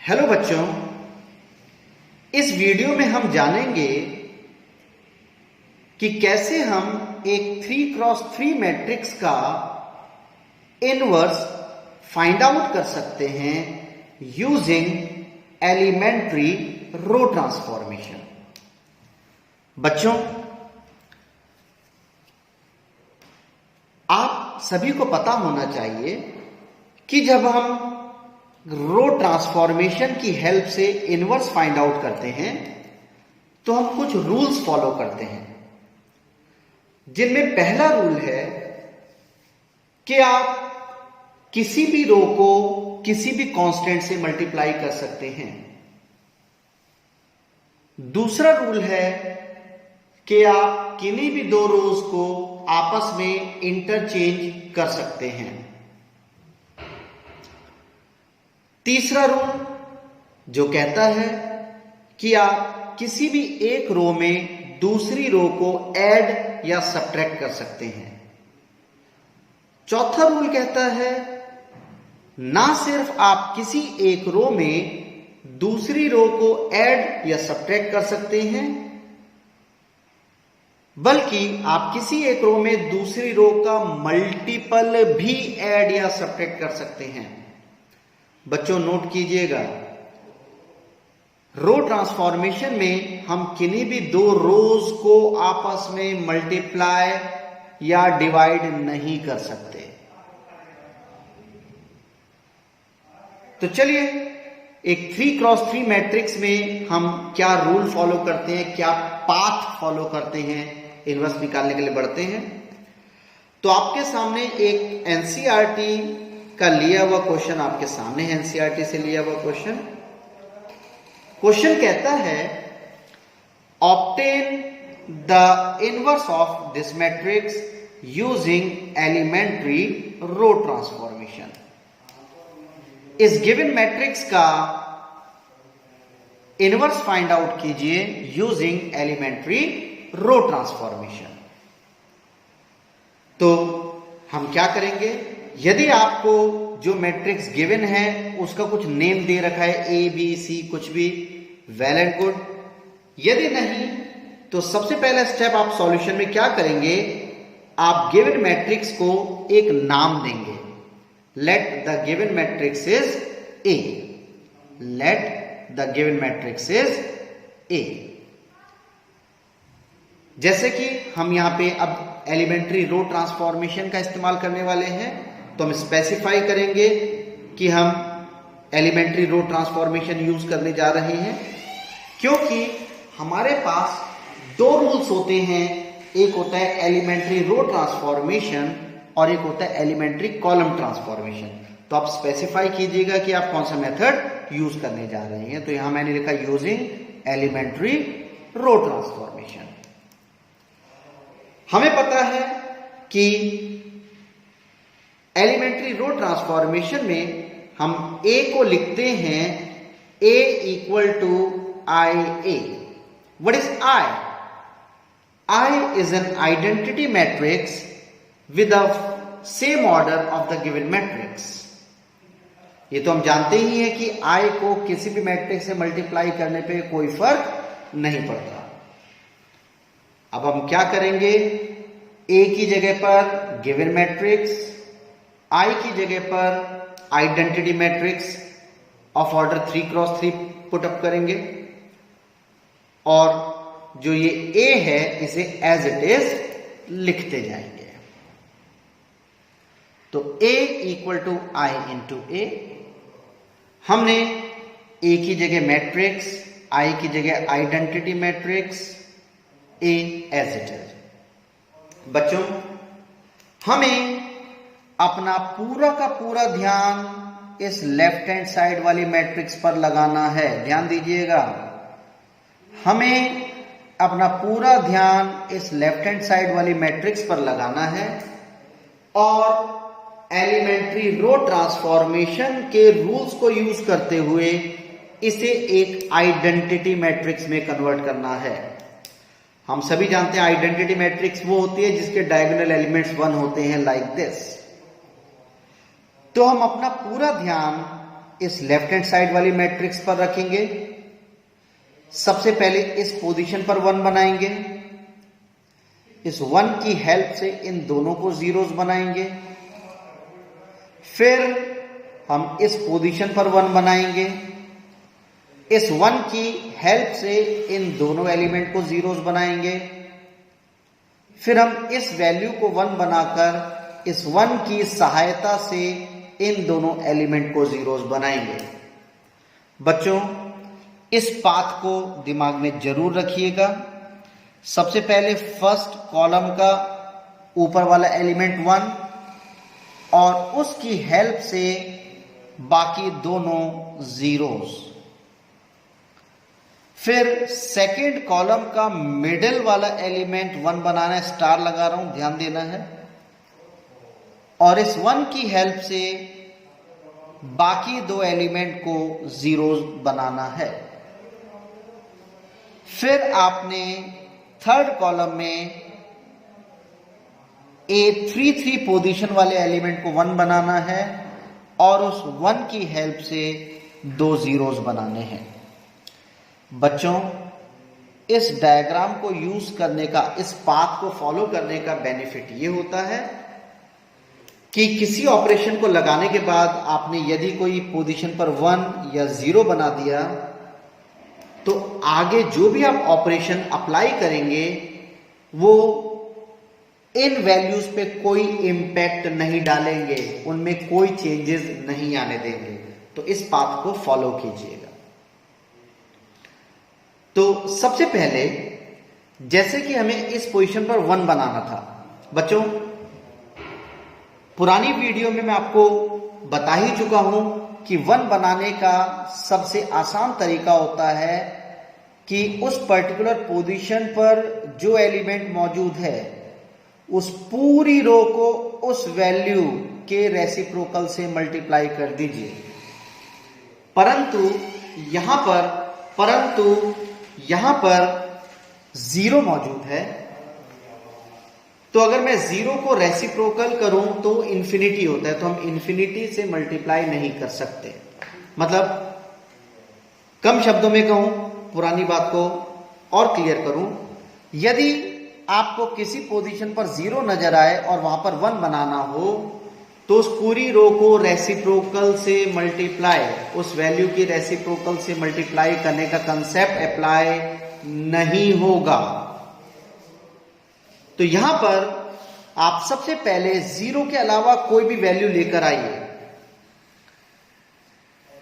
Hello बच्चों, इस video में हम जानेंगे कि कैसे हम एक 3x3 मैट्रिक्स का इनवर्स फाइंड आउट कर सकते हैं यूजिंग एलिमेंट्री रो ट्रांसफॉर्मेशन। बच्चों, आप सभी को पता होना चाहिए कि जब हम रो ट्रांसफॉर्मेशन की हेल्प से इनवर्स फाइंड आउट करते हैं तो हम कुछ रूल्स फॉलो करते हैं, जिनमें पहला रूल है कि आप किसी भी रो को किसी भी कांस्टेंट से मल्टीप्लाई कर सकते हैं। दूसरा रूल है कि आप किन्हीं भी दो रोज को आपस में इंटरचेंज कर सकते हैं। तीसरा रूल जो कहता है कि आप किसी भी एक रो में दूसरी रो को ऐड या सब्ट्रैक्ट कर सकते हैं। चौथा रूल कहता है ना सिर्फ आप किसी एक रो में दूसरी रो को ऐड या सब्ट्रैक्ट कर सकते हैं, बल्कि आप किसी एक रो में दूसरी रो का मल्टीपल भी ऐड या सब्ट्रैक्ट कर सकते हैं। बच्चों, नोट कीजिएगा, रो ट्रांसफॉर्मेशन में हम किन्हीं भी दो रोज को आपस में मल्टीप्लाई या डिवाइड नहीं कर सकते। तो चलिए, एक 3x3 मैट्रिक्स में हम क्या रूल फॉलो करते हैं, क्या पाथ फॉलो करते हैं, इनवर्स निकालने के लिए बढ़ते हैं। तो आपके सामने एक एनसीईआरटी का लिया हुआ क्वेश्चन आपके सामने है। एनसीईआरटी से लिया हुआ क्वेश्चन कहता है obtain the inverse of this matrix using elementary row transformation. इस गिवन मैट्रिक्स का इनवर्स फाइंड आउट कीजिए यूजिंग एलिमेंट्री रो ट्रांसफॉर्मेशन। तो हम क्या करेंगे, यदि आपको जो मैट्रिक्स गिवन है उसका कुछ नेम दे रखा है, ए बी सी कुछ भी, वेल एंड गुड। यदि नहीं तो सबसे पहला स्टेप आप सॉल्यूशन में क्या करेंगे, आप गिवन मैट्रिक्स को एक नाम देंगे। Let the given matrix is a. Let the given matrix is a. जैसे कि हम यहां पे अब एलिमेंट्री रो ट्रांसफॉर्मेशन का इस्तेमाल करने वाले हैं, तो हम स्पेसिफाई करेंगे कि हम एलिमेंट्री रो ट्रांसफॉर्मेशन यूज करने जा रहे हैं, क्योंकि हमारे पास दो रूल्स होते हैं। एक होता है एलिमेंट्री रो ट्रांसफॉर्मेशन और एक होता है एलिमेंट्री कॉलम ट्रांसफॉर्मेशन। तो आप स्पेसिफाई कीजिएगा कि आप कौन सा मेथड यूज करने जा रहे हैं। तो यहां मैंने लिखा यूजिंग एलिमेंट्री रो ट्रांसफॉर्मेशन। हमें पता है कि एलिमेंट्री रो ट्रांसफॉर्मेशन में हम a को लिखते हैं a equal to I A. What is i? i is an identity matrix with the same order of the given matrix. ये तो हम जानते ही हैं कि i को किसी भी मैट्रिक्स से मल्टीप्लाई करने पे कोई फर्क नहीं पड़ता। अब हम क्या करेंगे, a की जगह पर गिवन मैट्रिक्स, i की जगह पर identity matrix of order 3x3 put up करेंगे, और जो ये a है इसे एज इट इज लिखते जाएंगे। तो a equal to I into A. हमने a की जगह मैट्रिक्स, i की जगह identity matrix, a as it is. बच्चों, हमें अपना पूरा का पूरा ध्यान इस लेफ्ट हैंड साइड वाली मैट्रिक्स पर लगाना है। ध्यान दीजिएगा, हमें अपना पूरा ध्यान इस लेफ्ट हैंड साइड वाली मैट्रिक्स पर लगाना है और एलिमेंट्री रो ट्रांसफॉर्मेशन के रूल्स को यूज करते हुए इसे एक आइडेंटिटी मैट्रिक्स में कन्वर्ट करना है। हम सभी जानते हैं आइडेंटिटी मैट्रिक्स वो होती है जिसके डायगोनल एलिमेंट्स 1 होते हैं, लाइक दिस। तो हम अपना पूरा ध्यान इस लेफ्ट हैंड साइड वाली मैट्रिक्स पर रखेंगे। सबसे पहले इस पोजीशन पर 1 बनाएंगे, इस 1 की हेल्प से इन दोनों को जीरोस बनाएंगे। फिर हम इस पोजीशन पर 1 बनाएंगे, इस 1 की हेल्प से इन दोनों एलिमेंट को जीरोस बनाएंगे। फिर हम इस वैल्यू को 1 बनाकर इस 1 की सहायता से इन दोनों एलिमेंट को जीरोस बनाएंगे। बच्चों, इस पाथ को दिमाग में जरूर रखिएगा। सबसे पहले फर्स्ट कॉलम का ऊपर वाला एलिमेंट 1 और उसकी हेल्प से बाकी दोनों जीरोस। फिर सेकेंड कॉलम का मिडिल वाला एलिमेंट 1 बनाना है, स्टार लगा रहा हूं, ध्यान देना है। और इस 1 की हेल्प से बाकी दो एलिमेंट को जीरोस बनाना है। फिर आपने थर्ड कॉलम में A33 पोजीशन वाले एलिमेंट को 1 बनाना है और उस 1 की हेल्प से दो जीरोस बनाने हैं। बच्चों, इस डायग्राम को यूज करने का, इस पाथ को फॉलो करने का बेनिफिट ये होता है कि किसी ऑपरेशन को लगाने के बाद आपने यदि कोई पोजीशन पर 1 या 0 बना दिया तो आगे जो भी आप ऑपरेशन अप्लाई करेंगे वो इन वैल्यूज पे कोई इंपैक्ट नहीं डालेंगे, उनमें कोई चेंजेस नहीं आने देंगे। तो इस पाथ को फॉलो कीजिएगा। तो सबसे पहले जैसे कि हमें इस पोजीशन पर 1 बनाना था, बच्चों पुरानी वीडियो में मैं आपको बता ही चुका हूं कि 1 बनाने का सबसे आसान तरीका होता है कि उस पर्टिकुलर पोजीशन पर जो एलिमेंट मौजूद है उस पूरी रो को उस वैल्यू के रेसिप्रोकल से मल्टीप्लाई कर दीजिए। परंतु यहां पर 0 मौजूद है, तो अगर मैं 0 को रेसिप्रोकल करूं तो इंफिनिटी होता है, तो हम इंफिनिटी से मल्टीप्लाई नहीं कर सकते। मतलब कम शब्दों में कहूं, पुरानी बात को और क्लियर करूं, यदि आपको किसी पोजीशन पर 0 नजर आए और वहां पर 1 बनाना हो तो उस पूरी रो को रेसिप्रोकल से मल्टीप्लाई, उस वैल्यू की रेसिप्रोकल से मल्टीप्लाई करने का कंसेप्ट अप्लाई नहीं होगा। तो यहां पर आप सबसे पहले 0 के अलावा कोई भी वैल्यू लेकर आइए।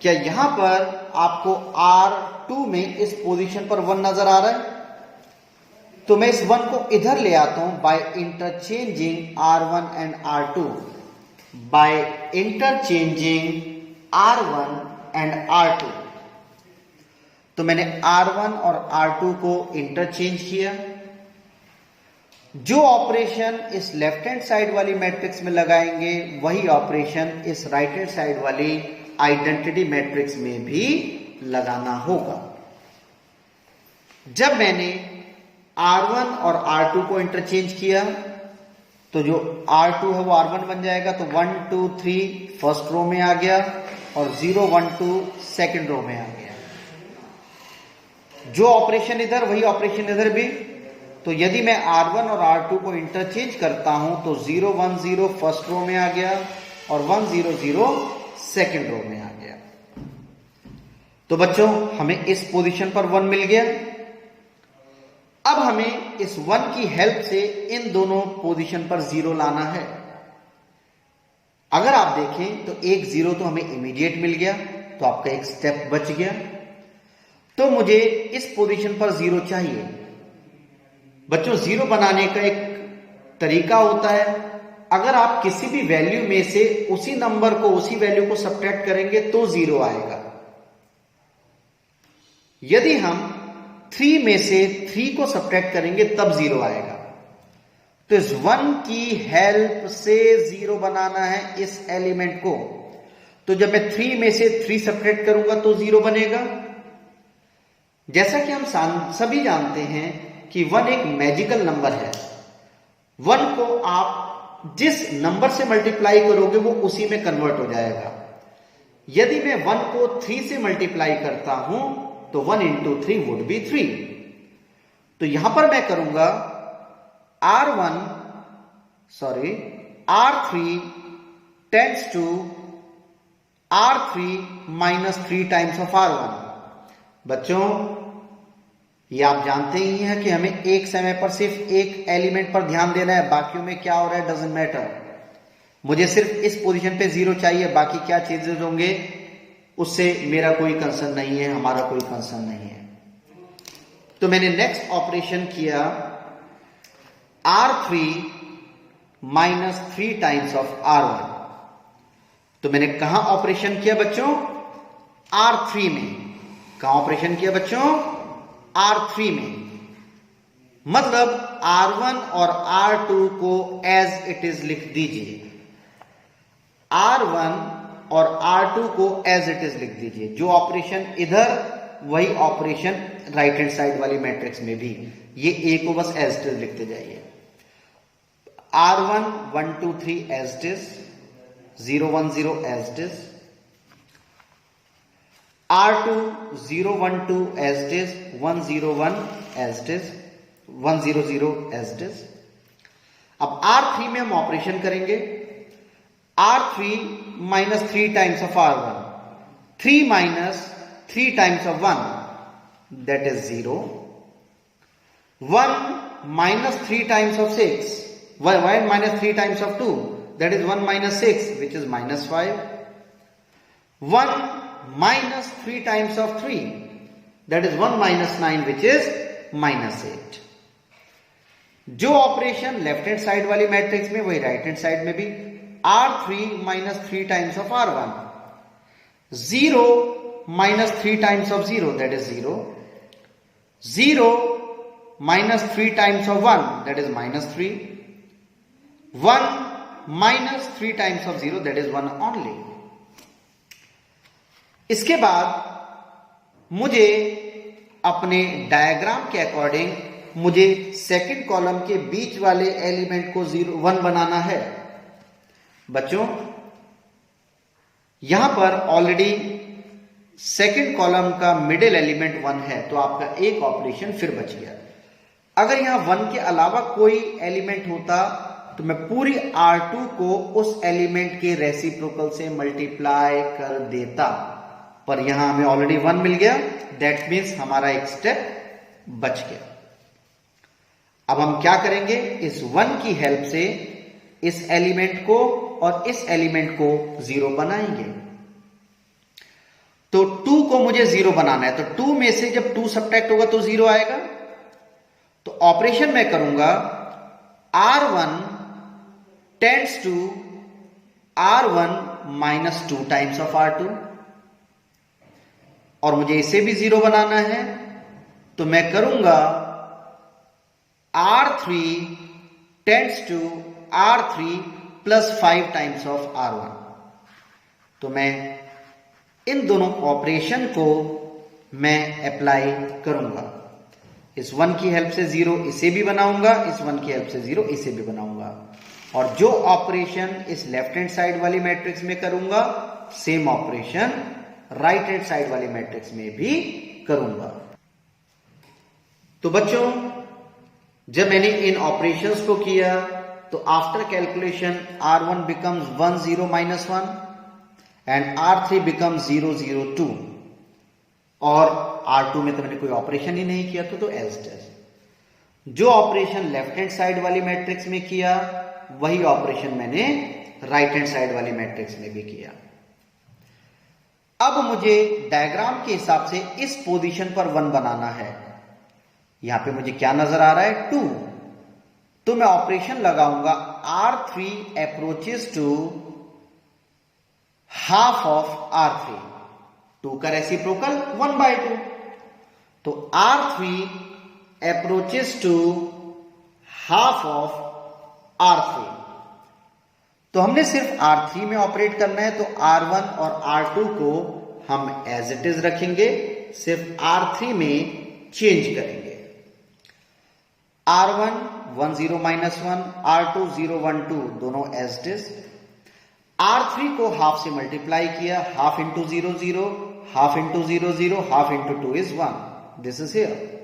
क्या यहां पर आपको R2 में इस पोजीशन पर 1 नजर आ रहा है? तो मैं इस 1 को इधर ले आता हूं by interchanging R1 and R2, by interchanging R1 and R2। तो मैंने R1 और R2 को इंटरचेंज किया। जो ऑपरेशन इस लेफ्ट हैंड साइड वाली मैट्रिक्स में लगाएंगे वही ऑपरेशन इस राइट हैंड साइड वाली आइडेंटिटी मैट्रिक्स में भी लगाना होगा। जब मैंने R1 और R2 को इंटरचेंज किया तो जो R2 है वो R1 बन जाएगा, तो 1 2 3 फर्स्ट रो में आ गया और 0 1 2 सेकंड रो में आ गया। जो ऑपरेशन इधर वही ऑपरेशन इधर भी। तो यदि मैं R1 और R2 को इंटरचेंज करता हूं तो 0 1 0 फर्स्ट रो में आ गया और 1 0 0 सेकंड रो में आ गया। तो बच्चों, हमें इस पोजीशन पर 1 मिल गया। अब हमें इस 1 की हेल्प से इन दोनों पोजीशन पर 0 लाना है। अगर आप देखें तो एक 0 तो हमें इमीडिएट मिल गया, तो आपका एक स्टेप बच गया। तो मुझे इस पोजीशन पर 0 चाहिए। बच्चों, 0 बनाने का एक तरीका होता है, अगर आप किसी भी वैल्यू में से उसी नंबर को, उसी वैल्यू को सब्ट्रैक्ट करेंगे तो 0 आएगा। यदि हम 3 में से 3 को सब्ट्रैक्ट करेंगे तब 0 आएगा। तो इस 1 की हेल्प से 0 बनाना है इस एलिमेंट को। तो जब मैं 3 में से 3 सब्ट्रैक्ट करूंगा तो 0 बनेगा। जैसा कि हम सभी जानते हैं कि 1 एक मैजिकल नंबर है। 1 को आप जिस नंबर से मल्टीप्लाई करोगे वो उसी में कन्वर्ट हो जाएगा। यदि मैं 1 को 3 से मल्टीप्लाई करता हूं तो 1 इंटू 3 वुड बी 3। तो यहां पर मैं करूंगा R3 tends to R3 minus 3 times of R1। बच्चों, ये आप जानते ही हैं कि हमें एक समय पर सिर्फ एक एलिमेंट पर ध्यान देना है, बाकियों में क्या हो रहा है डजंट मैटर। मुझे सिर्फ इस पोजीशन पे 0 चाहिए, बाकी क्या चेंजेस होंगे उससे मेरा कोई कंसर्न नहीं है, हमारा कोई कंसर्न नहीं है। तो मैंने नेक्स्ट ऑपरेशन किया R3 minus 3 times of R1। तो मैंने कहां ऑपरेशन किया बच्चों? R3 में। कहां ऑपरेशन किया बच्चों? R3 में। मतलब R1 और R2 को एज इट इज लिख दीजिए। R1 और R2 को एज इट इज लिख दीजिए। जो ऑपरेशन इधर वही ऑपरेशन राइट हैंड साइड वाली मैट्रिक्स में भी। ये A को बस एज इट इज लिखते जाइए। R1 1 2 3 as it is, 0 1 0 as it is, R2 0 1 2 as it is, 1 0 1 as it is, 1 0 0 as it is. अब R3 में हम ऑपरेशन करेंगे। R3 minus 3 times of R1. 3 minus 3 times of 1, that is 0. 1 minus 3 times of 6. 1 minus 3 times of 2, that is 1 minus 6, which is minus 5. 1 minus 3 times of 3, that is 1 minus 9, which is minus 8. जो operation left hand side वाली matrix में वही right hand side में भी। R3 minus 3 times of R1. 0 minus 3 times of 0, that is 0. 0 minus 3 times of 1, that is minus 3. 1 minus 3 times of 0, that is 1 only. इसके बाद मुझे अपने डायग्राम के अकॉर्डिंग मुझे सेकंड कॉलम के बीच वाले एलिमेंट को 1 बनाना है। बच्चों, यहां पर ऑलरेडी सेकंड कॉलम का मिडिल एलिमेंट 1 है, तो आपका एक ऑपरेशन फिर बच गया। अगर यहां 1 के अलावा कोई एलिमेंट होता तो मैं पूरी R2 को उस एलिमेंट के रेसिप्रोकल से मल्टीप्लाई कर देता, पर यहां हमें ऑलरेडी 1 मिल गया। दैट मीन्स हमारा एक स्टेप बच गया। अब हम क्या करेंगे? इस 1 की हेल्प से इस एलिमेंट को और इस एलिमेंट को 0 बनाएंगे। तो 2 को मुझे 0 बनाना है, तो 2 में से जब 2 सब्ट्रैक्ट होगा तो 0 आएगा। तो ऑपरेशन मैं करूंगा R1 tends to R1 minus 2 times of R2, और मुझे इसे भी 0 बनाना है, तो मैं करूंगा R3 tends to R3 plus 5 times of R1। तो मैं इन दोनों ऑपरेशन को मैं अप्लाई करूंगा। इस 1 की हेल्प से 0 इसे भी बनाऊंगा, इस 1 की हेल्प से 0 इसे भी बनाऊंगा, और जो ऑपरेशन इस लेफ्ट हैंड साइड वाली मैट्रिक्स में करूंगा same operation right hand side वाली मैट्रिक्स में भी करूंगा। तो बच्चों, जब मैंने इन ऑपरेशंस को किया तो after calculation R1 becomes 1 0 minus 1 and R3 becomes 0 0 2, और R2 में तो मैंने कोई ऑपरेशन ही नहीं किया, तो एज इट इज। जो ऑपरेशन लेफ्ट हैंड साइड वाली मैट्रिक्स में किया वही ऑपरेशन मैंने राइट हैंड साइड वाली मैट्रिक्स में भी किया। अब मुझे डायग्राम के हिसाब से इस पोजीशन पर 1 बनाना है। यहां पे मुझे क्या नजर आ रहा है? 2। तो मैं ऑपरेशन लगाऊंगा R3 approaches to half of R3। 2 का रेसिप्रोकल 1/2, तो R3 approaches to half of R3। तो हमने सिर्फ R3 में ऑपरेट करना है, तो R1 और R2 को हम एज इट इज रखेंगे, सिर्फ R3 में चेंज करेंगे। R1 1 0 minus 1, R2 0 1 2 दोनों एज इट इज। R3 को हाफ से मल्टीप्लाई किया, half into 0 0, half into 0 0, half into 2 is 1. This is here.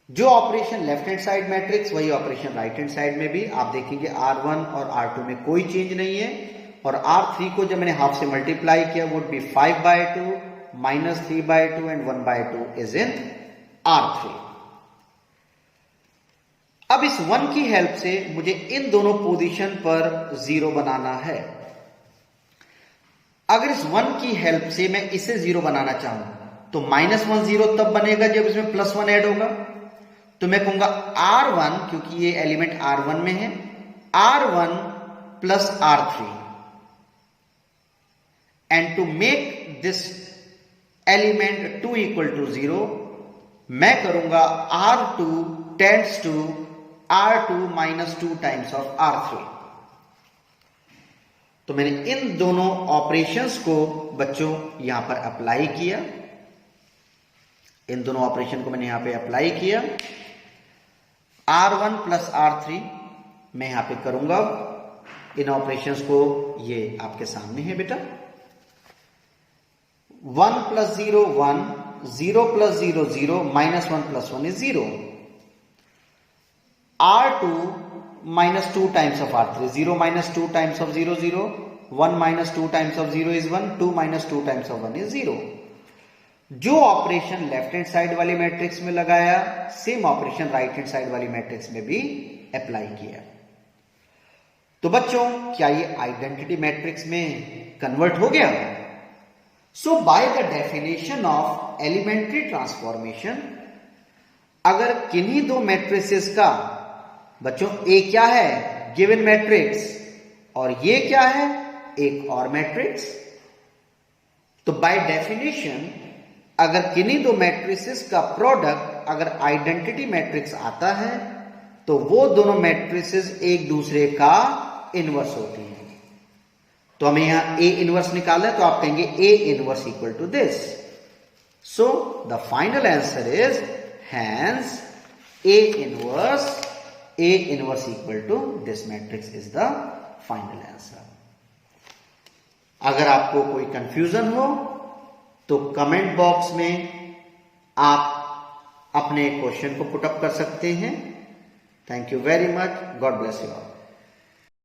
जो operation left hand side matrix वही ऑपरेशन राइट हैंड साइड में भी. आप देखेंगे R1 और R2 में कोई चेंज नहीं है. और R3 को जब मैंने हाफ से मल्टीप्लाई किया would be 5/2 minus 3/2 and 1/2 is in R3. अब इस 1 की हेल्प से मुझे इन दोनों पोजीशन पर 0 बनाना है. अगर इस 1 की हेल्प से मैं इसे 0 बनाना चाहूं तो -1 0 तब बनेगा जब इसमें +1 ऐड होगा. तो मैं कहूंगा R1, क्योंकि ये एलिमेंट R1 में है, R1 plus R3. And to make this element 2 equal to 0 मैं करूंगा R2 tends to R2 minus 2 times of R3. तो मैंने इन दोनों ऑपरेशंस को बच्चों यहां पर अप्लाई किया. इन दोनों ऑपरेशन को मैंने यहां पे अप्लाई किया. R1 प्लस R3 मैं यहां पे करूंगा. इन ऑपरेशंस को ये आपके सामने है बेटा. 1 plus 0 1, 0 plus 0 0, -1 plus 1 is 0. R2 minus 2 times of R3, 0 minus 2 times of 0 0, 1 minus 2 times of 0 is 1, 2 minus 2 times of 1 is 0. जो ऑपरेशन लेफ्ट हैंड साइड वाली मैट्रिक्स में लगाया same operation right hand side वाली मैट्रिक्स में भी apply किया. तो बच्चों क्या ये आइडेंटिटी मैट्रिक्स में कन्वर्ट हो गया? So by the definition of elementary transformation, अगर किन्हीं दो मैट्रिसेस का बच्चों ए क्या है? गिवन मैट्रिक्स, और ये क्या है? एक और मैट्रिक्स. तो बाय डेफिनेशन अगर किन्हीं दो मैट्रिसेस का प्रोडक्ट अगर आइडेंटिटी मैट्रिक्स आता है तो वो दोनों मैट्रिसेस एक दूसरे का इनवर्स होती हैं. तो हमें यहां ए इनवर्स निकालना है तो आप कहेंगे A inverse equal to this. So the final answer is hence A inverse equal to this matrix is the final answer. अगर आपको कोई कंफ्यूजन हो तो कमेंट बॉक्स में आप अपने क्वेश्चन को पुट अप कर सकते हैं. Thank you very much. God bless you all.